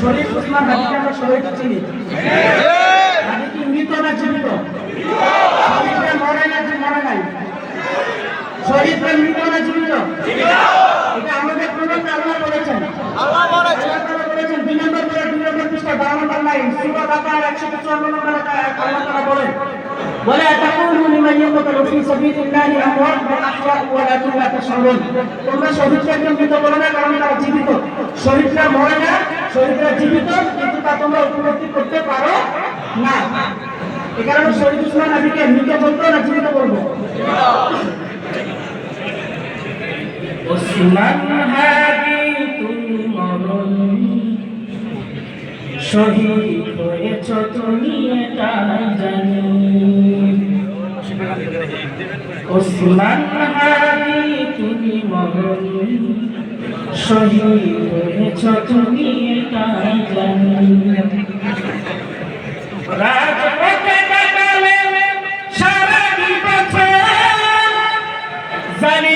শরীফ উসমান হাদিকে আমরা সবাই তো চিনি। হাদি কি মৃত না জীবিত? শরীফে মরে না যে মরে নাই? শরীফে মৃত না জীবিত? এটা আমাদের প্রবক্তা আল্লাহ বলেছেন। আল্লাহ বলেছেন 2 নম্বর করে 2 নম্বর পৃষ্ঠা 52 পাল্লায় সূরা বাকারা 154 নম্বর আয়াত আল্লাহ তাআলা বলেন ওয়ালা তাকুলু লিমান ইয়াকতুলু ফি সাবিলিল্লাহি আমওয়াত বাল আহয়া ওয়ালাকিন লা তাশউরুন। তোমরা শহীদকে মৃত বলো না, কারণ তারা জীবিত। শহীদরা মরে না, শহীদরা জীবিত, কিন্তু তা তোমরা উপলব্ধি করতে পারো না। এই কারণে শহীদ উসমান হাদিকে মৃত বলবো না জীবিত বলবো? উসমান হাদি তুমি মরণী, শহীদ হয়েছ তুমি এটা জানি। উসমান হাদি তুমি মরণী, শহীদ হয়েছ তুমি এটা জানি। রাজপথে কাটালে সারা বছর, জানি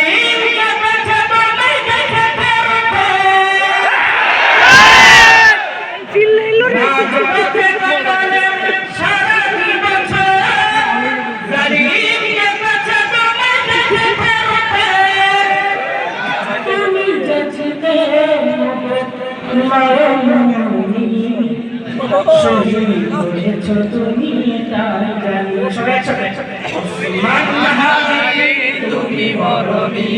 শহীদ হয়েছ তুমি তাই জানি। সবাই একসাথে উসমান হাদি তুমি মরণী,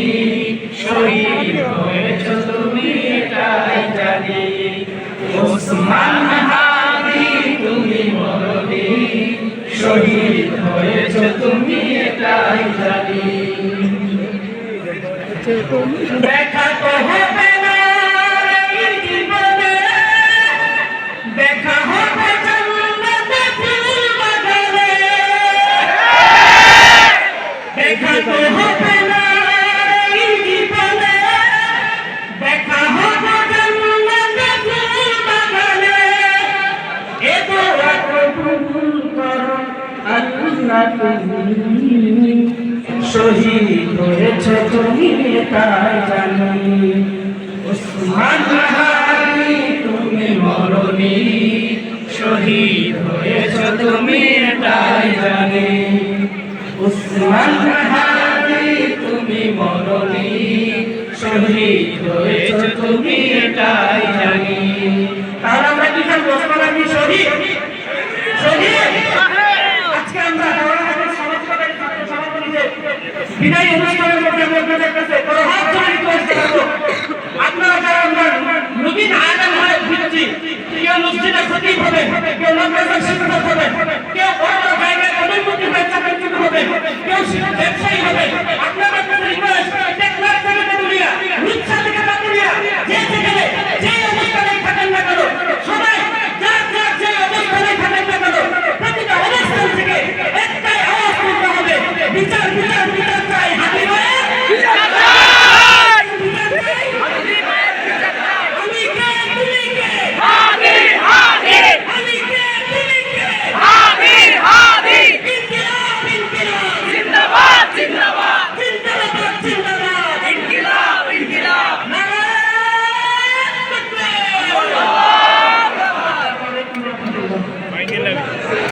শহীদ হয়েছ তুমি তাই জানি। উসমান হাদি তুমি মরণী, শহীদ হয়েছ তুমি তাই জানি। দেখা তো হবে না এই জীবনে, দেখা হবে জান্নাতে ফুল বাগানে। দেখা তো হবে না এই জীবনে, দেখা হবে জান্নাতে ফুল বাগানে। এ দোয়া কবুল করো আল্লাহ তুমি, শহীদ হয়েছ তুমি তাই জানি। উসমান হাদি তুমি মরণী, শহীদ হয়েছ তুমি তাই জানি। উসমান হাদি তুমি মরণী, শহীদ হয়েছ তুমি তাই জানি। তাহলে আমরা কি করব? উসমান হাদি শহীদ, শহীদ। আজকে আমরা বিদায় অনুষ্ঠানের মধ্যে আপনাদের কাছে হাত ধরে রিকোয়েস্ট করব, আপনারা যারা আমরা নবীন আলেম হয়ে ফিরেছি, কেউ মসজিদে খতিব হবে, কেউ মাদ্রাসার শিক্ষক হবে,